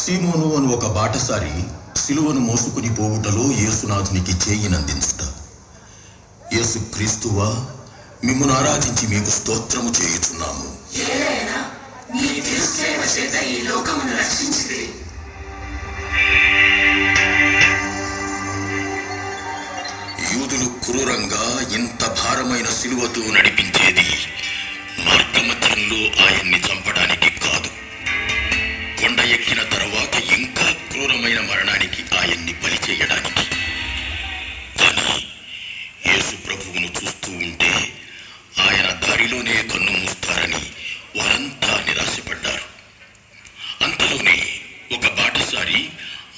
సీమోను అను ఒక బాటసారి సిలువను మోసుకుని పోవుటలో యేసునాథునికి చేయినందించుట. యేసు క్రీస్తువా, మిమ్మును ఆరాధించి మీకు స్తోత్రము చేయుచున్నాము. యూదులు క్రూరంగా ఇంత భారమైన సిలువతో నడిపించేది మార్గమధ్యంలో ఆయన్ని చంపడానికి కాదు, కొండ ఎక్కిన తర్వాత ఇంకా క్రూరమైన మరణానికి ఆయన్ని బలి చేయడానికి. కానీ యేసు ప్రభువును చూస్తూ ఉంటే ఆయన దారిలోనే కన్ను మూస్తారని వారంతా నిరాశపడ్డారు. అంతలోనే ఒక బాటసారి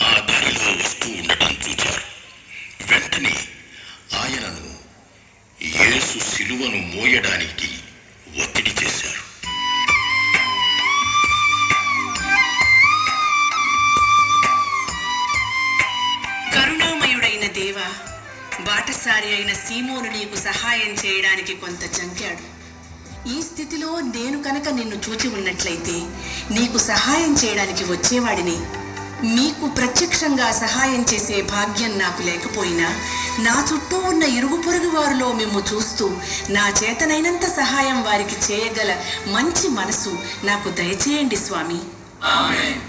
ఆ దారిలో వస్తూ ఉండటం చూచారు. వెంటనే ఆయనను యేసు సిలువను మోయడానికి ఒత్తిడి చేశారు. కరుణామయుడైన దేవా, బాటసారి అయిన సీమోను నీకు సహాయం చేయడానికి కొంత జంకాడు. ఈ స్థితిలో నేను కనుక నిన్ను చూచి ఉన్నట్లయితే నీకు సహాయం చేయడానికి వచ్చేవాడిని. మీకు ప్రత్యక్షంగా సహాయం చేసే భాగ్యం నాకు లేకపోయినా నా చుట్టూ ఉన్న ఇరుగు పొరుగు వారిలో మిమ్ము చూస్తూ నా చేతనైనంత సహాయం వారికి చేయగల మంచి మనసు నాకు దయచేయండి స్వామి. ఆమేన్.